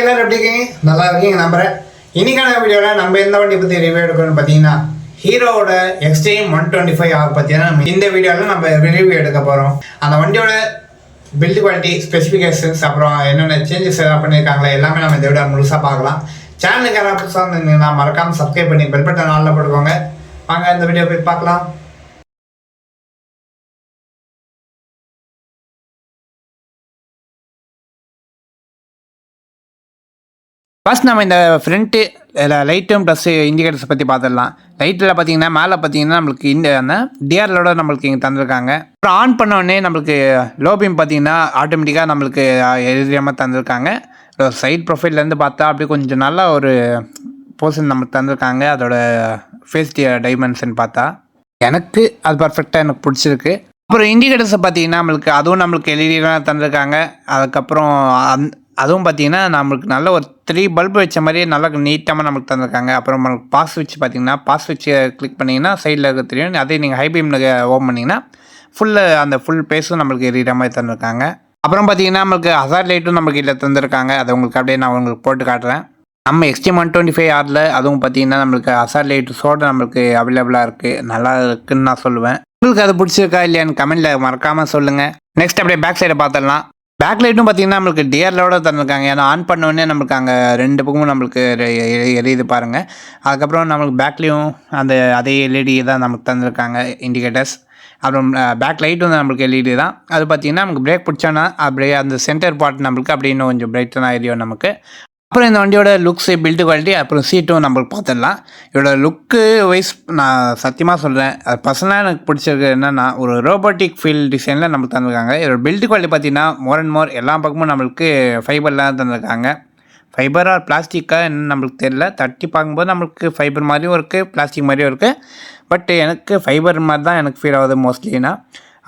எல்லாரும் எப்படி இருக்கீங்க? நல்லா இருக்கீங்க நம்புறேன். இன்னைக்கான வீடியோவில் நம்ம எந்த வண்டி பற்றி ரிவ்யூ எடுக்கணும்னு பார்த்தீங்கன்னா ஹீரோவோட எக்ஸ்ட்ரீம் 125R பற்றினா நம்ம இந்த வீடியோவில் நம்ம ரிவ்யூ எடுக்க போகிறோம். அந்த வண்டியோட பில்டு குவாலிட்டி, ஸ்பெசிஃபிகேஷன்ஸ், அப்புறம் என்னென்ன சேஞ்சஸ் எதாவது பண்ணியிருக்காங்களா எல்லாமே நம்ம இந்த வீடியோ முழுசாக பார்க்கலாம். சேனலுக்கு யாராவது புதுசாக இருந்தீங்கன்னா மறக்காமல் சப்ஸ்கிரைப் பண்ணி பெல் பட்டன் ஆல்ல போட்டுக்கோங்க. வாங்க இந்த வீடியோ போய் பார்க்கலாம். ஃபஸ்ட் நம்ம இந்த ஃப்ரண்ட்டு லைட்டும் ப்ளஸ் இண்டிகேட்டர்ஸ் பற்றி பார்த்துடலாம். லைட்டில் பார்த்தீங்கன்னா மேலே பார்த்தீங்கன்னா நம்மளுக்கு இந்த டிஆர்எலோட நம்மளுக்கு இங்கே தந்திருக்காங்க. அப்புறம் ஆன் பண்ண உடனே நம்மளுக்கு லோ பீம் பார்த்தீங்கன்னா ஆட்டோமேட்டிக்காக நம்மளுக்கு எதிரியாமல் தந்திருக்காங்க. சைட் ப்ரொஃபைல்லேருந்து பார்த்தா அப்படியே கொஞ்சம் நல்ல ஒரு போர்ஷன் நமக்கு தந்திருக்காங்க. அதோட ஃபேஸ் டைமென்ஷன் பார்த்தா எனக்கு அது பர்ஃபெக்டாக எனக்கு பிடிச்சிருக்கு. அப்புறம் இண்டிகேட்டர்ஸை பார்த்தீங்கன்னா நம்மளுக்கு எல்இடிலாம் தந்திருக்காங்க. அதுக்கப்புறம் அதுவும் பார்த்தீங்கன்னா நம்மளுக்கு நல்ல ஒரு 3 பல்பு வச்ச மாதிரியே நல்லா நீட்டாக நம்மளுக்கு தந்திருக்காங்க. அப்புறம் நம்மளுக்கு பாஸ் ஸ்விட்ச் பார்த்தீங்கன்னா பாஸ் ஸ்விட்சை கிளிக் பண்ணிங்கன்னா சைடில் இருக்க தெரியும். அதே நீங்கள் ஹை பீமில் ஓப்பன் பண்ணிங்கன்னா அந்த ஃபுல் பேஸும் நம்மளுக்கு எரியிற மாதிரி தந்திருக்காங்க. அப்புறம் பார்த்தீங்கன்னா நம்மளுக்கு ஹசார்ட் லைட்டும் நம்மளுக்கு இதில் தந்திருக்காங்க. அதை உங்களுக்கு அப்படியே நான் உங்களுக்கு போட்டு காட்டுறேன். நம்ம எக்ஸ்ட்ரீம் 125Rல அதுவும் பார்த்தீங்கன்னா நம்மளுக்கு ஹசார்ட் லைட்ஸோடு நம்மளுக்கு அவைலபிளாக இருக்குது. நல்லா இருக்குதுன்னு நான் சொல்லுவேன். உங்களுக்கு அது பிடிச்சிருக்கா இல்லையான்னு கமெண்ட்டில் மறக்காமல் சொல்லுங்கள். நெக்ஸ்ட் அப்படியே பேக் சைடை பார்த்துடலாம். பேக் லைட்டும் பார்த்தீங்கன்னா நம்மளுக்கு டிஆர்எலோட தந்திருக்காங்க. ஏன்னா ஆன் பண்ணோடனே நம்மளுக்கு அங்கே 2 பக்கமும் நம்மளுக்கு எரியுது பாருங்கள். அதுக்கப்புறம் நம்மளுக்கு பேக்லேயும் அதே எல்இடி தான் நமக்கு தந்திருக்காங்க இண்டிகேட்டர்ஸ். அப்புறம் பேக் லைட்டும் நம்மளுக்கு எல்இடி தான். அது பார்த்திங்கன்னா நமக்கு பிரேக் பிடிச்சோன்னா அப்படியே அந்த சென்டர் பார்ட் நம்மளுக்கு அப்படியே இன்னும் கொஞ்சம் பிரைட்டனாக எரியும் நமக்கு. அப்புறம் இந்த வண்டியோட லுக்ஸு, பில்டு குவாலிட்டி, அப்புறம் சீட்டும் நம்மளுக்கு பார்த்துடலாம். இதோட லுக்கு வைஸ் நான் சத்தியமாக சொல்கிறேன், அது பர்சனலாக எனக்கு பிடிச்சிருக்கு. என்னென்னா ஒரு ரோபோட்டிக் ஃபீல் டிசைனில் நம்மளுக்கு தந்திருக்காங்க. இதோட பில்டு குவாலிட்டி பார்த்திங்கன்னா மோர் அண்ட் மோர் எல்லா பக்கமும் நம்மளுக்கு ஃபைபர்லாம் தந்திருக்காங்க. ஃபைபர் ஆர் பிளாஸ்டிக்காக என்னன்னு நம்மளுக்கு தெரியல. தட்டி பார்க்கும்போது நம்மளுக்கு ஃபைபர் மாதிரியும் இருக்குது, பிளாஸ்டிக் மாதிரியும் இருக்குது. பட் எனக்கு ஃபைபர் மாதிரி தான் எனக்கு ஃபீல் ஆகுது மோஸ்ட்லினா.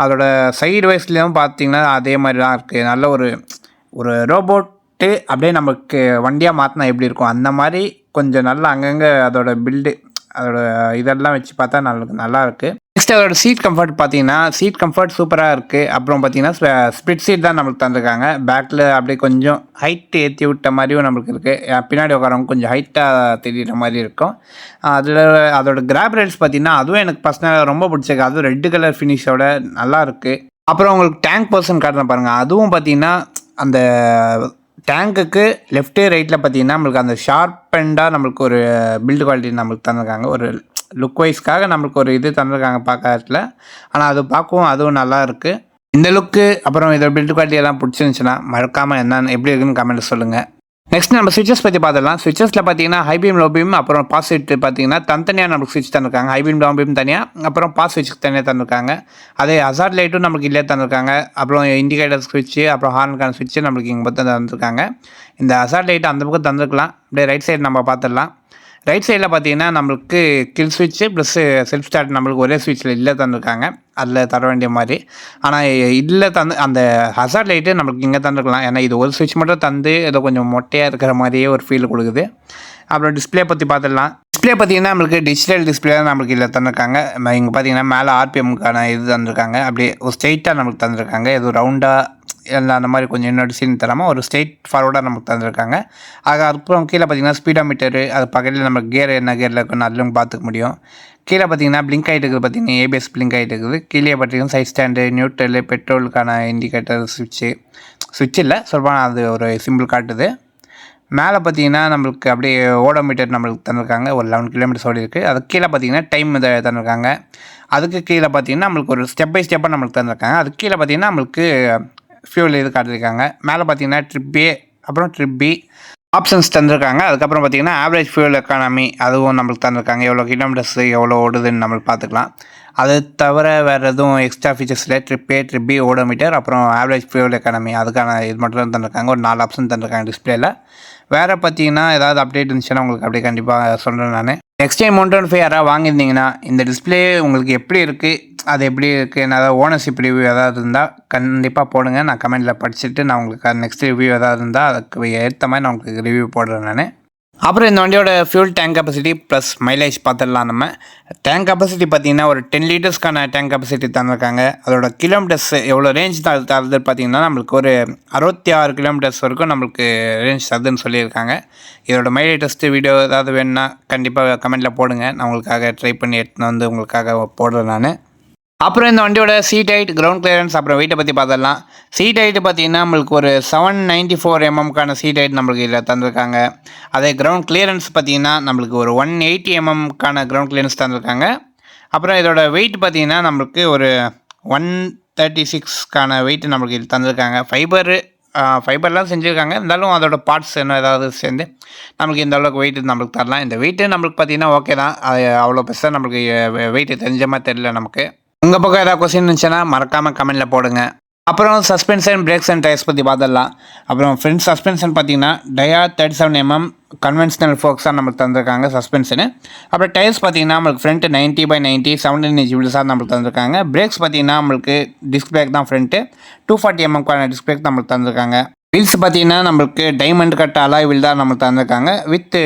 அதோட சைடு வைஸ்லேயும் பார்த்திங்கன்னா அதே மாதிரி தான் இருக்குது. நல்ல ஒரு ரோபோட் அப்படியே நமக்கு வண்டியாக மாற்றினா எப்படி இருக்கும் அந்த மாதிரி கொஞ்சம் நல்லா அங்கங்கே அதோட பில்டு இதெல்லாம் வச்சு பார்த்தா நல்லா இருக்குது. நெக்ஸ்ட் அதோட சீட் கம்ஃபர்ட் பார்த்தீங்கன்னா சீட் கம்ஃபர்ட் சூப்பராக இருக்குது. அப்புறம் பார்த்தீங்கன்னா ஸ்பிளிட் சீட் தான் நம்மளுக்கு தந்திருக்காங்க. பேக்கில் அப்படியே கொஞ்சம் ஹைட் ஏற்றி விட்ட மாதிரியும் நம்மளுக்கு இருக்குது. பின்னாடி உட்காரவங்க கொஞ்சம் ஹைட்டாக தெரிகிற மாதிரி இருக்கும். அதோட கிராப் ரைல்ஸ் பார்த்தீங்கன்னா அதுவும் எனக்கு பர்சனலாக ரொம்ப பிடிச்சிருக்கு. அதுவும் ரெட் கலர் ஃபினிஷோட நல்லா இருக்குது. அப்புறம் உங்களுக்கு டேங்க் பர்சன் காட்டுறேன் பாருங்கள். அதுவும் பார்த்தீங்கன்னா அந்த டேங்க்குக்கு லெஃப்ட்டு ரைட்டில் பார்த்தீங்கன்னா நம்மளுக்கு அந்த ஷார்ப்பெண்டாக நம்மளுக்கு ஒரு பில்டு குவாலிட்டி நம்மளுக்கு தந்திருக்காங்க. ஒரு லுக் வைஸ்க்காக நம்மளுக்கு ஒரு இது தந்திருக்காங்க பார்க்கறதுல. ஆனால் அது பார்க்கவும் அதுவும் நல்லா இருக்குது. இந்த லுக்கு அப்புறம் இதோட பில்டு குவாலிட்டி எல்லாம் பிடிச்சிருந்துச்சுன்னா மறக்காமல் எப்படி இருக்குன்னு கமெண்ட்டில் சொல்லுங்கள். நெக்ஸ்ட் நம்ம ஸ்விட்சஸ் பற்றி பார்த்துடலாம். ஸ்விட்சஸில் பார்த்தீங்கன்னா ஹை பீம், லோ பீம், அப்புறம் பாஸ் ஸ்விட்ச் பார்த்தீங்கன்னா தனித்தனியாக நம்மளுக்கு ஸ்விட்ச் தந்திருக்காங்க. ஹை பீம், லோ பீம் தனியாக, அப்புறம் பாஸ் ஸ்விட்சுக்கு தனியாக தந்திருக்காங்க. அதே ஹசார்ட் லைட்டும் நம்மளுக்கு இல்லையே தந்திருக்காங்க. அப்புறம் இண்டிகேட்டர் ஸ்விட்ச்சு, அப்புறம் ஹார்னுக்கான ஸ்விட்ச்சு நம்மளுக்கு இங்கே பார்த்து தந்திருக்காங்க. இந்த ஹசார்ட் லைட்டு அந்த பக்கம் தந்திருக்கலாம். அப்படியே ரைட் சைடு நம்ம பார்த்துடலாம். ரைட் சைடில் பார்த்தீங்கன்னா நம்மளுக்கு கில் ஸ்விட்ச்சு ப்ளஸ் செல்ஃப் ஸ்டார்ட் நம்மளுக்கு ஒரே ஸ்விட்சில் இல்லை தந்திருக்காங்க. அதில் தர வேண்டிய மாதிரி. ஆனால் இல்லை அந்த ஹசார்ட் லைட்டு நம்மளுக்கு இங்கே தந்துருக்கலாம். ஏன்னா இது ஒரு ஸ்விட்ச் மட்டும் தந்து ஏதோ கொஞ்சம் மொட்டையாக இருக்கிற மாதிரியே ஒரு ஃபீல் கொடுக்குது. அப்புறம் டிஸ்பிளே பற்றி பார்த்துடலாம். டிஸ்பிளே பார்த்தீங்கன்னா நம்மளுக்கு டிஜிட்டல் டிஸ்பிளே தான் நம்மளுக்கு இல்லை தந்திருக்காங்க. இங்கே பார்த்தீங்கன்னா மேலே ஆர்பிஎம்க்கான இது தந்திருக்காங்க. அப்படியே ஒரு ஸ்ட்ரெயிட்டாக நம்மளுக்கு தந்திருக்காங்க. எதுவும் ரவுண்டாக எல்லாம் அந்த மாதிரி கொஞ்சம் இன்னொரு சீன் தராமல் ஒரு ஸ்ட்ரெயிட் ஃபார்வர்டாக நமக்கு தந்திருக்காங்க. அதுக்கப்புறம் கீழே பார்த்தீங்கன்னா ஸ்பீடோ மீட்டரு, அது பக்கத்தில் நம்ம கியர் என்ன கியரில் இருக்குன்னு அதிலும் பார்த்துக்க முடியும். கீழே பார்த்தீங்கன்னா பிளிங்க் ஆகிட்டு இருக்குது. பார்த்தீங்கன்னா ஏபிஎஸ் பிளிங்க் ஆகிட்டு இருக்குது. கீழே பார்த்தீங்கன்னா சைட் ஸ்டாண்டு, நியூட்ரல், பெட்ரோலுக்கான இண்டிகேட்டர் ஸ்விட்ச் இல்லை சொல்லுவாங்க, அது ஒரு சிம்பிள் காட்டுது. மேலே பார்த்தீங்கன்னா நம்மளுக்கு அப்படியே ஓடோமீட்டர் நம்மளுக்கு தந்திருக்காங்க. ஒரு 11 கிலோமீட்டர்ஸ் ஓடி இருக்குது. அதுக்கு கீழே பார்த்தீங்கன்னா டைம் இதை தந்திருக்காங்க. அதுக்கு கீழே பார்த்தீங்கன்னா நம்மளுக்கு ஒரு ஸ்டெப் பை ஸ்டெப்பாக நம்மளுக்கு தந்திருக்காங்க. அதுக்கு கீழே பார்த்தீங்கன்னா நம்மளுக்கு ஃபியூல் இது காட்டியிருக்காங்க. மேலே பார்த்தீங்கன்னா ட்ரிப் ஏ, அப்புறம் ட்ரிப் பி ஆப்ஷன்ஸ் தந்திருக்காங்க. அதுக்கப்புறம் பார்த்தீங்கன்னா ஆவரேஜ் ஃபியூல் எக்கானமி அதுவும் நம்மளுக்கு தந்திருக்காங்க. எவ்வளோ கிலோமீட்டர்ஸ் எவ்வளோ ஓடுதுன்னு நம்மளுக்கு பார்த்துக்கலாம். அது தவிர வேறு எதுவும் எக்ஸ்ட்ரா ஃபீச்சர்ஸில் trip A, trip B, odometer, அப்புறம் ஆவரேஜ் ஃபியூல் எக்கானமி அதுக்கான இது மட்டும் தந்திருக்காங்க. ஒரு 4 ஆப்ஷன் தந்திருக்காங்க டிஸ்பிளேயில். வேறு பார்த்தீங்கன்னா ஏதாவது அப்டேட் இருந்துச்சுன்னா உங்களுக்கு அப்படியே கண்டிப்பாக சொல்கிறேன் நான். எக்ஸ்ட்ரீம் 125R வாங்கியிருந்தீங்கன்னா இந்த டிஸ்பிளே உங்களுக்கு எப்படி இருக்குது, அது எப்படி இருக்குது, ஏதாவது ஓனர்ஷிப் ரிவ்யூ ஏதாவது இருந்தால் கண்டிப்பாக போடுங்க. நான் கமெண்ட்டில் படிச்சுட்டு நான் உங்களுக்கு நெக்ஸ்ட் ரிவ்யூ ஏதாவது இருந்தால் அதுக்கு ஏற்ற மாதிரி நான் உங்களுக்கு ரிவ்யூ போடுறேன் நான். அப்புறம் இந்த வண்டியோட fuel tank capacity plus mileage பார்த்துடலாம். நம்ம டேங்க் கெப்பாசிட்டி பார்த்தீங்கன்னா ஒரு 10 லிட்டர்ஸ்க்கான டேங்க் கெப்பாசிட்டி தந்திருக்காங்க. அதோட கிலோமீட்டர்ஸ் எவ்வளோ ரேஞ்ச் தருது பார்த்தீங்கன்னா நம்மளுக்கு ஒரு 66 கிலோமீட்டர்ஸ் வரைக்கும் நம்மளுக்கு ரேஞ்ச் தருதுன்னு சொல்லியிருக்காங்க. இதோட மைலேஜ் டெஸ்ட்டு வீடியோ ஏதாவது வேணுன்னா கண்டிப்பாக கமெண்ட்டில் போடுங்க. நான் உங்களுக்காக ட்ரை பண்ணி எடுத்துன்னு வந்து உங்களுக்காக போடுறேன் நான். அப்புறம் இந்த வண்டியோட சீட் ஹைட், கிரவுண்ட் கிளியரன்ஸ், அப்புறம் வெயிட்டை பற்றி பார்த்துடலாம். சீட் ஹைட்டு பார்த்தீங்கன்னா நம்மளுக்கு ஒரு 794 mm சீட் ஹைட் நம்மளுக்கு இதில் தந்திருக்காங்க. அதே கிரவுண்ட் கிளியரன்ஸ் பார்த்தீங்கன்னா நம்மளுக்கு ஒரு 180 mm கிரவுண்ட் கிளியரன்ஸ் தந்திருக்காங்க. அப்புறம் இதோட வெயிட் பார்த்தீங்கன்னா நம்மளுக்கு ஒரு 136 வெயிட் நம்மளுக்கு இது தந்திருக்காங்க. ஃபைபர்லாம் செஞ்சுருக்காங்க. இருந்தாலும் அதோட பார்ட்ஸ் என்ன ஏதாவது சேர்ந்து நம்மளுக்கு இந்த அளவுக்கு வெயிட் நம்மளுக்கு தரலாம். இந்த வெயிட்டு நம்மளுக்கு பார்த்தீங்கன்னா ஓகே தான். அது அவ்வளோ பெருசாக நம்மளுக்கு வெயிட்டு தெரிஞ்ச மாதிரி தெரியல நமக்கு. உங்கள் பக்கம் ஏதாவது கொஸ்டின் இருந்துச்சுன்னா மறக்காமல் கமெண்ட்டில் போடுங்க. அப்புறம் சஸ்பென்ஷன், பிரேக்ஸ் அண்ட் டயர்ஸ் பற்றி பார்த்துடலாம். அப்புறம் ஃப்ரண்ட் சஸ்பென்ஷன் பார்த்தீங்கன்னா டயா 37 mm கன்வென்ஷனல் ஃபோக்ஸாக நம்மளுக்கு தந்திருக்காங்க சஸ்பென்ஷனு. அப்புறம் டயர்ஸ் பார்த்தீங்கன்னா நம்மளுக்கு ஃப்ரண்ட் 90/90 17 inch வீல்ஸாக நம்மளுக்கு தந்திருக்காங்க. பிரேக்ஸ் பார்த்தீங்கன்னா நம்மளுக்கு டிஸ்க் பிரேக் தான் ஃப்ரண்ட்டு 240 mm டிஸ்க் பிரேக் நம்மளுக்கு தந்திருக்காங்க. வீல்ஸ் பார்த்தீங்கன்னா நம்மளுக்கு டைமண்ட் கட் அலாய் வீல் தான் நம்மளுக்கு தந்திருக்காங்க. வித்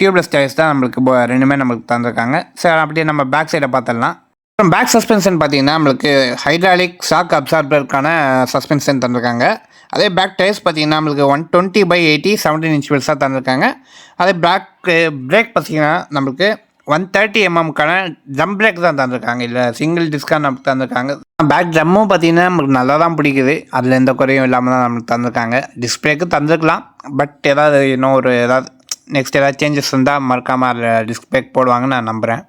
டியூப்லெஸ் டயர்ஸ் தான் நம்மளுக்கு ரெண்டுமே நம்மளுக்கு தந்திருக்காங்க. சரி, அப்படியே நம்ம பேக் சைடை பார்த்துடலாம். அப்புறம் பேக் சஸ்பென்ஷன் பார்த்தீங்கன்னா நம்மளுக்கு ஹைட்ராலிக் ஷாக் அப்சார்பருக்கான சஸ்பென்ஷன் தந்திருக்காங்க. அதே பேக் டயர்ஸ் பார்த்தீங்கன்னா நம்மளுக்கு 120/80 17 inch வீல்ஸாக தந்திருக்காங்க. அதே பிரேக் பார்த்தீங்கன்னா நம்மளுக்கு 130 mm ட்ரம் பிரேக் தான் தந்திருக்காங்க. இல்லை சிங்கிள் டிஸ்காக நமக்கு தந்திருக்காங்க. பேக் ட்ரம்மும் பார்த்தீங்கன்னா நம்மளுக்கு நல்லா தான் பிடிக்குது. அதில் எந்த குறையும் இல்லாமல் தான் நம்மளுக்கு தந்திருக்காங்க. Disc brake தந்திருக்கலாம். பட் ஏதாவது இன்னும் ஏதாவது நெக்ஸ்ட் ஏதாவது சேஞ்சஸ் இருந்தால் மறக்காமல் அதில் டிஸ்க் பிரேக் போடுவாங்கன்னு நான் நம்புகிறேன்.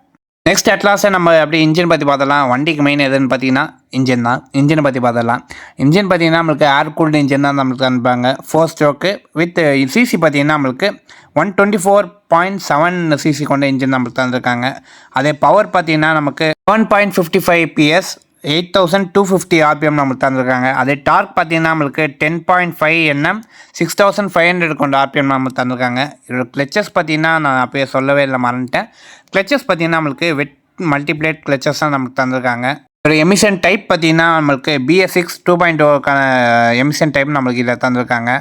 நெக்ஸ்ட் அட்லாஸை நம்ம அப்படியே இன்ஜின் பற்றி பார்த்தலாம். வண்டிக்கு மெயின் எதுன்னு பார்த்தீங்கன்னா இன்ஜின் தான். இன்ஜினை பற்றி பார்த்தலாம். இன்ஜின் பார்த்தீங்கன்னா நம்மளுக்கு ஏர் கூல்டு இன்ஜின் தான் நம்மளுக்கு அனுப்புவாங்க. 4 ஸ்ட்ரோக்கு வித் சிசி பார்த்தீங்கன்னா நம்மளுக்கு 124.7 சிசி கொண்ட இன்ஜின் நம்மளுக்கு தந்திருக்காங்க. அதே பவர் பார்த்தீங்கன்னா நமக்கு 7.55 PS 8250 RPM நம்மளுக்கு தந்திருக்காங்க. அதே டார்க் பார்த்தீங்கன்னா நம்மளுக்கு 10.5 Nm 6500 கொண்ட RPM நம்மளுக்கு தந்திருக்காங்க. இதோட கிளச்சஸ் பார்த்தீங்கன்னா நான் அப்போயே சொல்லவே இல்லை, மறந்துட்டேன். கிளச்சஸ் பார்த்தீங்கன்னா நம்மளுக்கு வெட் மல்டிப்ளேட் கிளச்சஸ் தான் நமக்கு தந்திருக்காங்க. ஒரு எமிஷன் டைப் பார்த்தீங்கன்னா நம்மளுக்கு BS6 2.0க்கான எமிஷன் டைப் நம்மளுக்கு இதில் தந்திருக்காங்க.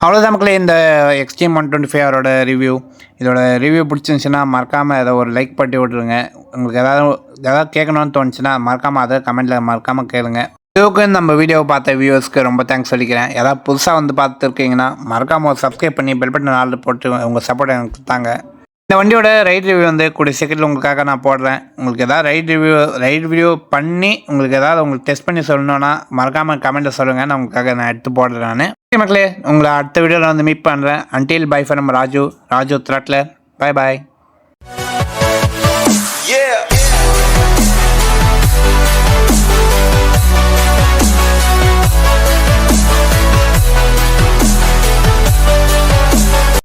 அவ்வளோதான் மக்களே, இந்த எக்ஸ்ட்ரீம் 125 அவரோட ரிவ்யூ. இதோட ரிவ்யூ பிடிச்சிருந்துச்சுன்னா மறக்காமல் அதை ஒரு லைக் பண்ணி விட்ருங்க. உங்களுக்கு ஏதாவது கேட்கணும்னு தோணுச்சுன்னா மறக்காமல் அதை கமெண்ட்டில் மறக்காமல் கேளுங்க. இதுக்கு நம்ம வீடியோவை பார்த்த வியூவர்ஸ்க்கு ரொம்ப தேங்க்ஸ் சொல்லிக்கிறேன். ஏதாவது புதுசாக வந்து பார்த்துருக்கீங்கன்னா மறக்காமல் ஒரு சப்ஸ்கிரைப் பண்ணி பெல் பட்டன் ஆல் போட்டு உங்கள் சப்போர்ட் எனக்கு கொடுத்தாங்க. இந்த வண்டியோட ரைட் ரிவ்யூ வந்து கூடிய சீக்கிரத்தில் உங்களுக்காக நான் போடுறேன். உங்களுக்கு எதாவது ரைட் ரிவ்யூ பண்ணி உங்களுக்கு ஏதாவது உங்களுக்கு டெஸ்ட் பண்ணி சொல்லணுன்னா மறக்காமல் கமெண்ட்டில் சொல்லுங்கள். நான் உங்களுக்காக நான் எடுத்து போடுறேன். நான் மக்களே, உங்களை அடுத்த வீடியோவில் வந்து மீட் பண்ணுறேன். Until bye from Raju Throttler. Bye bye.